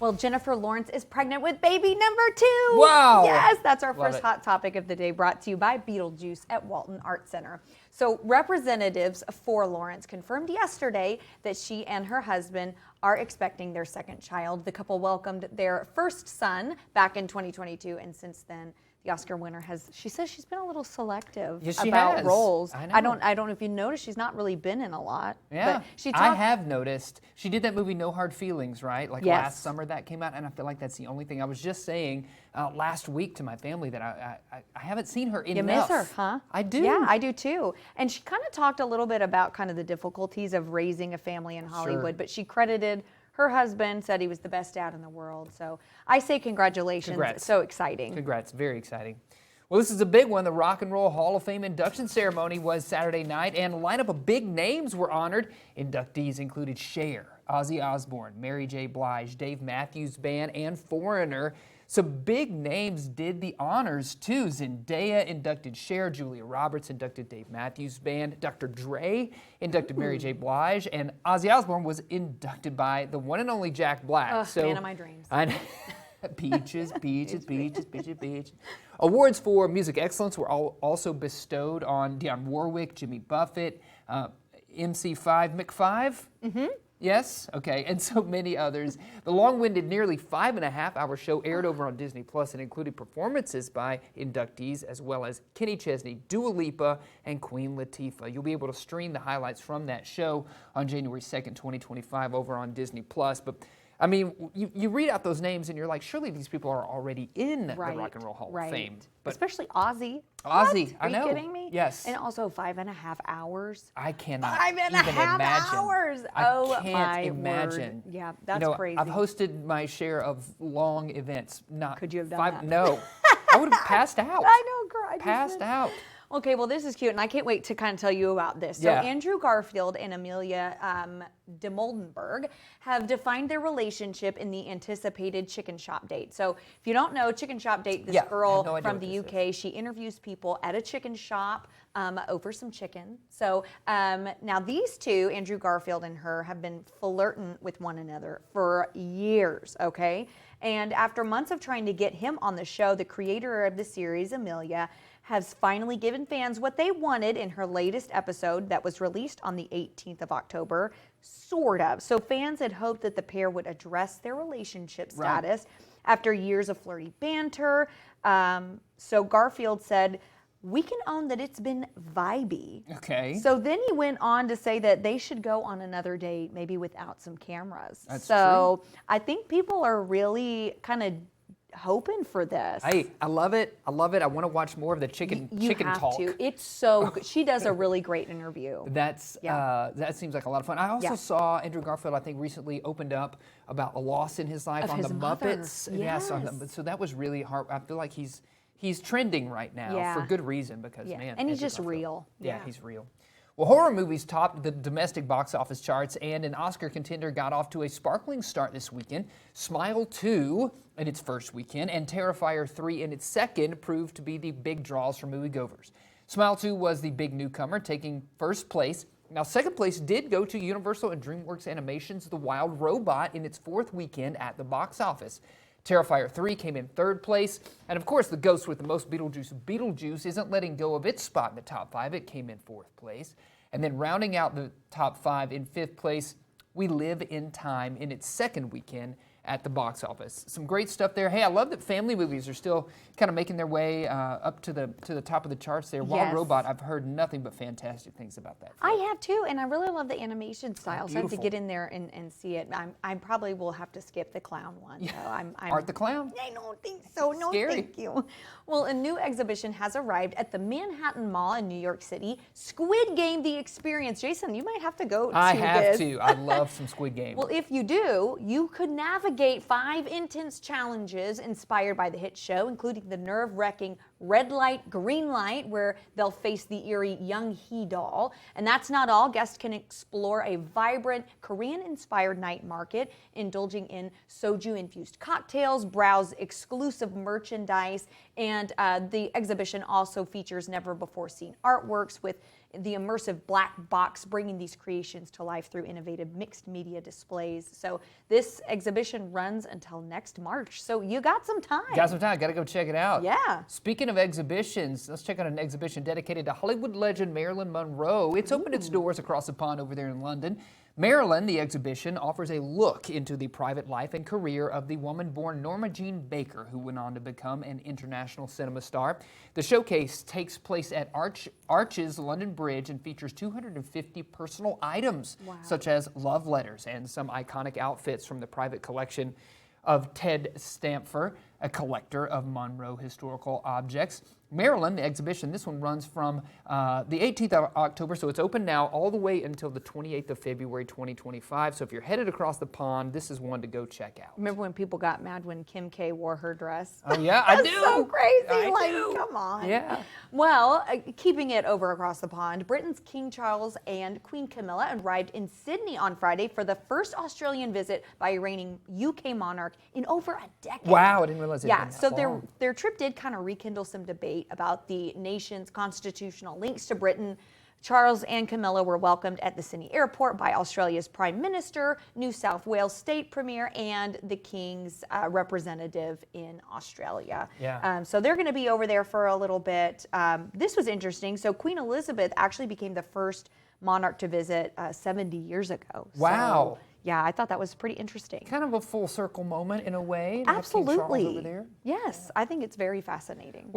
Well, Jennifer Lawrence is pregnant with baby number 2. Wow. Yes, that's our first it. hot topic of the day, brought to you by Beetlejuice at Walton Art Center. So representatives for Lawrence confirmed yesterday that she and her husband are expecting their second child. The couple welcomed their first son back in 2022, and since then, the Oscar winner she says she's been a little selective about roles. I don't know if you noticed, she's not really been in a lot. Yeah, but I have noticed. She did that movie No Hard Feelings, right? Like yes. last summer that came out, and I feel like that's the only thing. I was just saying last week to my family that I haven't seen her enough. You miss her, huh? I do. Yeah, I do too. And she kind of talked a little bit about kind of the difficulties of raising a family in Hollywood, but she credited her husband, said he was the best dad in the world. So I say congratulations. Congrats. It's so exciting. Congrats. Very exciting. Well, this is a big one. The Rock and Roll Hall of Fame induction ceremony was Saturday night, and a lineup of big names were honored. Inductees included Cher, Ozzy Osbourne, Mary J. Blige, Dave Matthews Band, and Foreigner. Some big names did the honors, too. Zendaya inducted Cher, Julia Roberts inducted Dave Matthews Band, Dr. Dre inducted Mary J. Blige, and Ozzy Osbourne was inducted by the one and only Jack Black. Man of my dreams. Peaches, peaches, peaches, peaches, peaches. Awards for music excellence were also bestowed on Dionne Warwick, Jimmy Buffett, MC5 McFive. Mm-hmm. Yes? Okay. And so many others. The long-winded, nearly 5.5-hour show aired over on Disney Plus and included performances by inductees as well as Kenny Chesney, Dua Lipa, and Queen Latifah. You'll be able to stream the highlights from that show on January 2nd, 2025 over on Disney Plus. But I mean, you read out those names and you're like, surely these people are already in the Rock and Roll Hall of Fame. But especially Ozzy. Ozzy, I know. Are you kidding me? Yes. And also 5.5 hours. I cannot 5.5 hours. I can't imagine. Word. Yeah, that's crazy. I've hosted my share of long events. Could you have done that? No. I would have passed out. I know, girl. Passed out. Okay, well, this is cute, and I can't wait to kind of tell you about this. So Andrew Garfield and Amelia de Moldenberg have defined their relationship in the anticipated Chicken Shop date. So if you don't know, Chicken Shop date, this girl from the UK, she interviews people at a chicken shop over some chicken. So now these two, Andrew Garfield and her, have been flirting with one another for years, okay? And after months of trying to get him on the show, the creator of the series, Amelia, has finally given fans what they wanted in her latest episode that was released on the 18th of October, sort of. So fans had hoped that the pair would address their relationship status after years of flirty banter. So Garfield said, "We can own that it's been vibey." Okay. So then he went on to say that they should go on another date, maybe without some cameras. That's true. I think people are really kind of hoping for this. I love it. I love it. I want to watch more of the chicken talk. To. It's so good. She does a really great interview. That seems like a lot of fun. I also saw Andrew Garfield, I think, recently opened up about a loss in his life on the Muppets. Yes. So that was really hard. I feel like he's trending right now for good reason because, man. And he's Andrew just Garfield. real. Yeah, he's real. Well, horror movies topped the domestic box office charts, and an Oscar contender got off to a sparkling start this weekend. Smile 2 in its first weekend, and Terrifier 3 in its second proved to be the big draws for moviegoers. Smile 2 was the big newcomer, taking first place. Now, second place did go to Universal and DreamWorks Animation's The Wild Robot in its fourth weekend at the box office. Terrifier 3 came in third place, and of course the ghost with the most Beetlejuice isn't letting go of its spot in the top 5. It came in fourth place. And then rounding out the top 5 in fifth place, We Live in Time in its second weekend at the box office. Some great stuff there. Hey, I love that family movies are still kind of making their way up to the top of the charts there. Wild Robot, I've heard nothing but fantastic things about that film. I have too, and I really love the animation style. Beautiful. So I have to get in there and see it. I probably will have to skip the clown one. Yeah. So I'm Art the Clown? I don't think so. No, Scary. thank you. Well, a new exhibition has arrived at the Manhattan Mall in New York City. Squid Game: The Experience. Jason, you might have to go to this. I have to. I love some Squid Game. Well, if you do, you could navigate 5 intense challenges inspired by the hit show, including the nerve-wracking Red Light, Green Light, where they'll face the eerie Young Hee doll. And that's not all. Guests can explore a vibrant Korean-inspired night market, indulging in soju-infused cocktails, browse exclusive merchandise, and the exhibition also features never-before-seen artworks with the immersive black box bringing these creations to life through innovative mixed media displays. So this exhibition runs until next March. So you got some time. Got some time. Got to go check it out. Yeah. Speaking of exhibitions, let's check out an exhibition dedicated to Hollywood legend Marilyn Monroe. It's opened its doors across the pond over there in London. Marilyn, the exhibition, offers a look into the private life and career of the woman born Norma Jean Baker, who went on to become an international cinema star. The showcase takes place at Arches London Bridge and features 250 personal items, such as love letters and some iconic outfits from the private collection of Ted Stamfer, a collector of Monroe historical objects. Maryland, the exhibition, this one runs from the 18th of October, so it's open now all the way until the 28th of February 2025. So if you're headed across the pond, this is one to go check out. Remember when people got mad when Kim K wore her dress? Oh yeah, I do. So crazy. I do. Come on. Yeah. Well, keeping it over across the pond, Britain's King Charles and Queen Camilla arrived in Sydney on Friday for the first Australian visit by a reigning UK monarch in over a decade. Wow, I didn't realize it had been that so long. their trip did kind of rekindle some debate about the nation's constitutional links to Britain. Charles and Camilla were welcomed at the Sydney airport by Australia's Prime Minister, New South Wales State Premier, and the King's representative in Australia. Yeah. So they're going to be over there for a little bit. This was interesting. So Queen Elizabeth actually became the first monarch to visit 70 years ago. Wow. So, yeah, I thought that was pretty interesting. Kind of a full circle moment in a way. To have King Charles Absolutely. over there. Yes, I think it's very fascinating.